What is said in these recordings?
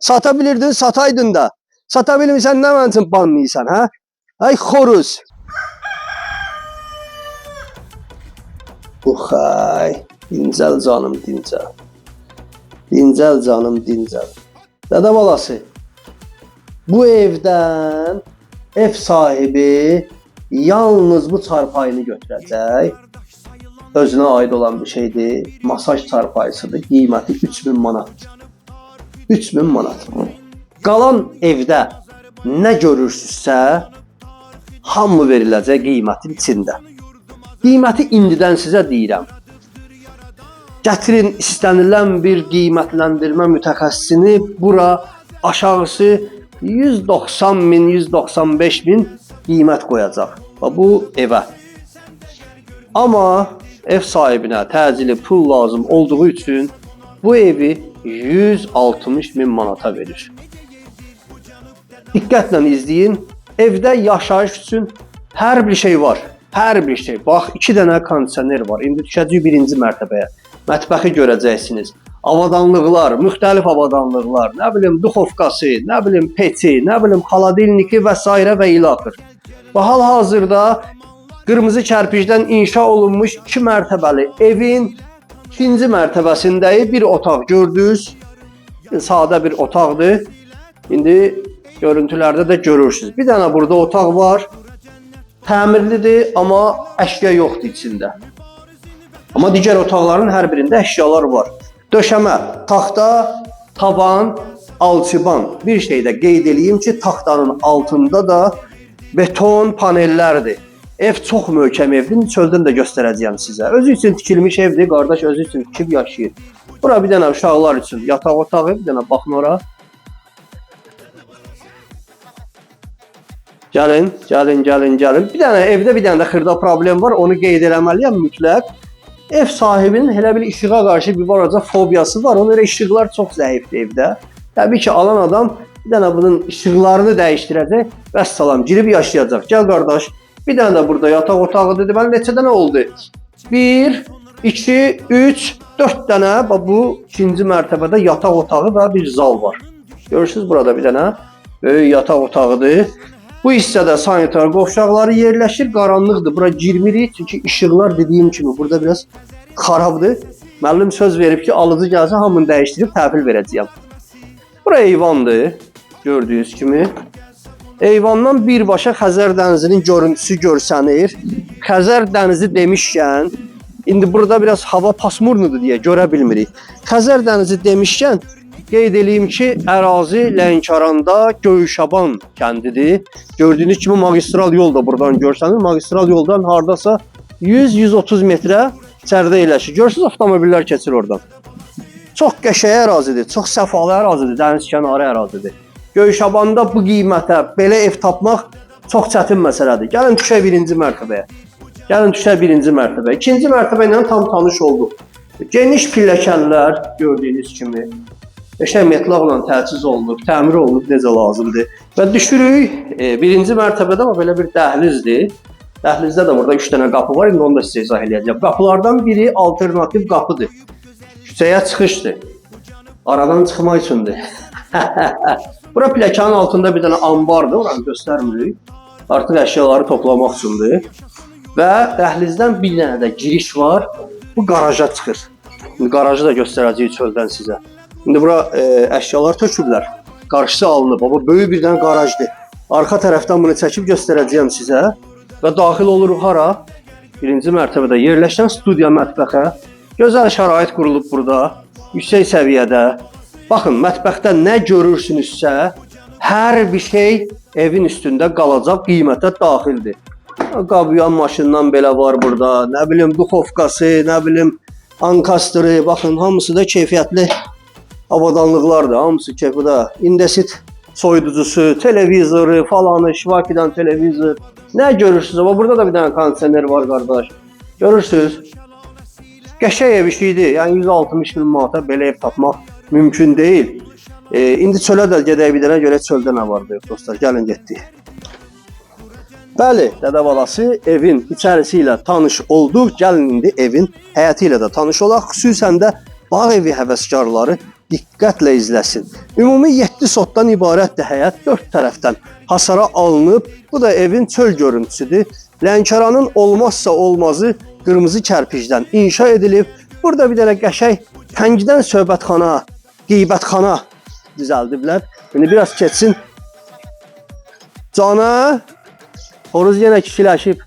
Sata bilirdin, sataydın da. Sata bilmirsən, nə mənim üçün banlayırsan, hə? Ay xoruz. Uxay, dincəl canım, dincəl. Dincəl canım, dincəl. Dədə balası, bu evdən ev sahibi yalnız bu çarpayını götürəcək. Özünə aid olan bir şeydir. Masaj çarpayısıdır. Qiyməti 3000 manat. 3000 manat. Qalan evdə nə görürsünüzsə, hamı veriləcək qiymətin içində. Qiyməti indidən sizə deyirəm. Gətirin istənilən bir qiymətləndirmə mütəxəssisini bura aşağısı 190 min, 195 min qiymət qoyacaq. Bu evə. Amma ev sahibinə təcili pul lazım olduğu üçün bu evi 160 min manata verir. Diqqətlə izləyin. Evdə yaşayış üçün hər bir şey var. Hər bir şey. Bax, 2 dənə kondisioner var. İndi düşəcək 1-ci mərtəbəyə. Mətbəxi görəcəksiniz. Avadanlıqlar, müxtəlif avadanlıqlar, nə bilim duxovkası, nə bilim peçi, nə bilim xaladilniki və s. və ilaxır. Və hal-hazırda qırmızı kərpicdən inşa olunmuş 2 mərtəbəli evin 2-ci mərtəbəsində bir otaq gördünüz. Sadə bir otaqdır. İndi görüntülərdə də görürsünüz. Bir dənə burada otaq var. Təmirlidir, amma əşya yoxdur içində. Amma digər otaqların hər birində əşyalar var. Döşəmə, taxta, tavan, alçıban. Bir şey də qeyd edeyim ki, taxtanın altında da beton panellərdir. Ev çox möhkəm evdir. Çöldən də göstərəcəyəm sizə. Özü üçün tikilmiş evdir. Qardaş özü üçün tikib yaşayır. Bura bir dənə uşaqlar üçün yataq otağı, bir dənə baxın ora. Gəlin. Bir dənə evdə bir dənə də xırda problem var. Onu qeyd eləməliyəm mütləq. Ev sahibinin elə bir işığa qarşı bir balaca fobiyası var. Ona görə işıqlar çox zəifdir evdə. Təbii ki, alan adam bir dənə bunun işıqlarını dəyişdirəcək. Vəssalam, girib yaşayacaq. Gəl qardaş. Bir dənə də burada yataq otağı dedi. Mən neçə dənə oldu? 1, 2, 3, 4 dənə. Bu 2-ci mərtəbədə yataq otağı və bir zal var. Görürsünüz burada bir dənə böyük yataq otağıdır. Bu hissədə sanitar qovşaqları yerləşir. Qaranlıqdır. Bura girmirik. Çünki işıqlar dediyim kimi burada biraz xarabdır. Müəllim söz verib ki, alıcı gəlsə hamını dəyişdirib təhvil verəcəyəm. Bura eyvandır. Gördüyünüz kimi. Eyvandan birbaşa Xəzər dənizinin görüntüsü görsənir. Xəzər dənizi demişkən, indi burada biraz hava pasmurnudur deyə görə bilmirik. Xəzər dənizi demişkən, qeyd edeyim ki, ərazi Lənkəranda Göyşaban kəndidir. Gördüyünüz kimi magistral yol da buradan görsənir. Magistral yoldan hardasa 100-130 metrə içəridə yerləşir. Görürsünüz, avtomobillər keçir oradan. Çox qəşəng ərazidir, çox səfalı ərazidir, dəniz kənarı ərazidir. Göyşabanda bu qiymətə belə ev tapmaq çox çətin məsələdir. Gəlin düşək 1-ci mərtəbəyə. İkinci mərtəbə ilə tam tanış olduq. Geniş pilləkənlər gördüyünüz kimi. Qəşəng metlaqla təchiz olunub, təmir olunub necə lazımdır. Və düşürük 1-ci mərtəbədə belə bir dəhlizdir. Dəhlizdə də burada 3 dənə qapı var. İndi onu da sizə izah edəcəm. Qapılardan biri alternativ qapıdır. Küçəyə çıxışdır. Aradan çıxmaq üçündür. Bura pilləkənin altında bir dənə ambardır. Oranı göstərmirik. Artıq əşyaları toplamaq üçündür. Və dəhlizdən bir dənə də giriş var. Bu qaraja çıxır. İndi qarajı da göstərəcəyik çöldən sizə. İndi bura əşyalar töküblər. Qarşısı alınıb. Bu böyük bir dənə qarajdır. Arxa tərəfdən bunu çəkib göstərəcəyəm sizə. Və daxil oluruq hara? 1-ci mərtəbədə yerləşən studiya mətbəxə. Gözəl şərait qurulub burada. Yüksək səviyyədə. Baxın, mətbəxdə nə görürsünüzsə, hər bir şey evin üstündə qalacaq qiymətə daxildir. Qabıyan maşından belə var burada. Nə bilim, duxovkası, nə bilim, ankastırı. Baxın, hamısı da keyfiyyətli avadanlıqlardır. Hamısı keyfiyyətli. Indesit soyuducusu, televizoru falanı, Şvaki'dən televizor. Nə görürsünüz? Amma burada da bir dənə kondisioner var, qardaş. Görürsünüz? Qəşəng ev işidir. Yəni 160 min manata belə ev tapmaq mümkün deyil. İndi çölə də gedək bir dənə görə çöldə nə vardı, dostlar. Gəlin getdik. Bəli, dədə balası evin içərisi ilə tanış olduq. Gəlin indi evin həyəti ilə də tanış olaq. Xüsusən də bağ evi həvəskarları diqqətlə izləsin. Ümumi 7 sotdan ibarətdir həyət, 4 tərəfdən hasara alınıb. Bu da evin çöl görüntüsüdür. Lənkəranın olmazsa olmazı qırmızı kərpicdən inşa edilib. Burada bir dənə qəşəng təngdən söhbətxana, qeybətxana düzəldiblər. Yəni biraz keçsin. Cana, xoruz yenə kişiləşib.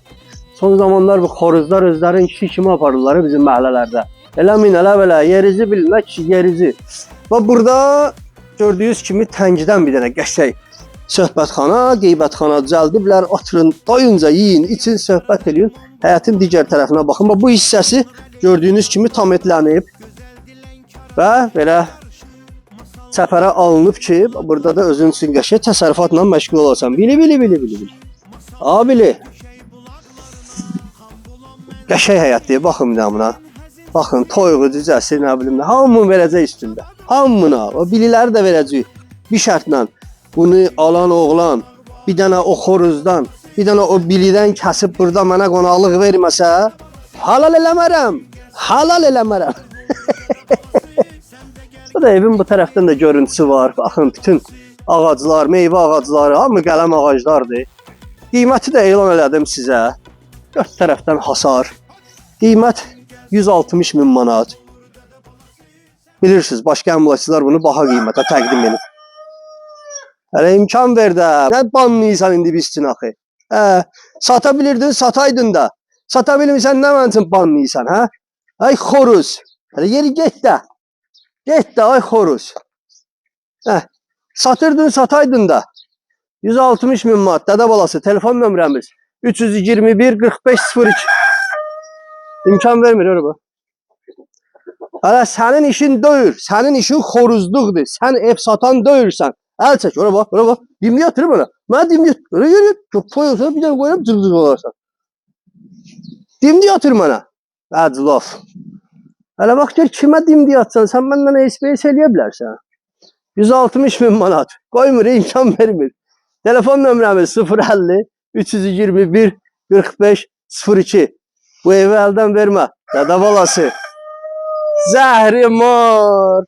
Son zamanlar bu xoruzlar özlərin kişi kimi aparırlar bizim məhəllələrdə. Eləmin, elə yerizi bilmək yerizi. Və burada gördüyünüz kimi təngdən bir dənə qəşəng söhbətxana, qeybətxana düzəldiblər. Oturun, doyunca yiyin, için, söhbət edin. Həyətin digər tərəfinə baxın. Bu hissəsi gördüyünüz kimi tam etlənib və belə səfərə alınıb ki, burada da özün üçün qəşəng təsərrüfatla məşğul olasan. Bili. Abili. Qəşəng həyətdir, baxın bir də buna. Baxın, toyuğu, cücəsi, nə bilim nə, hamını verəcək üstündə. Hamına, o bililəri də verəcək. Bir şərtlə, bunu alan oğlan, bir dənə o xoruzdan, bir dənə o bilidən kəsib burada mənə qonaqlıq verməsə, halal eləmərəm. Bu da evin bu tərəfdən də görüntüsü var. Baxın, bütün ağaclar, meyvə ağacları, hamı qələm ağaclardır. Qiyməti də elan elədim sizə. 4 tərəfdən hasar. Qiymət 160 min manat. Bilirsiniz, başqa əmlakçılar bunu baha qiymətə təqdim edib. Hələ imkan ver də. Nə banlıysan indi biz üçün axı? Sata bilirdin, sataydın da. Sata bilmirsən, nə mənim üçün banlıysan, hə? Ay xoruz. Hələ yeri get də. Get də, ay xoruz. Satırdın, sataydın da. 160 min manat, dədə balası, telefon nömrəmiz 321 45 02. İmkan vermir öyle bu. Hələ sənin işin deyil, sənin işin xoruzluqdur. Sən ev satan deyilsən. Əl çək, ora bax. Dimdiyi atırım ona. Mənə dimdiyi atır. Öyle yürü. Çok koyuyorsan bir dənə koyuram, cırcır olarsan. Dimdiyi atır mənə. Əclaf. Hələ bax gör, kimə dimdiyi atsan, sən məndən SPS eləyə bilərsən. 160 min manat. Qoymur, imkan vermir. Telefon nömrəmiz 050 321 45 02. Bu evi əldən vermə. Dədə balası. Zəhri mor.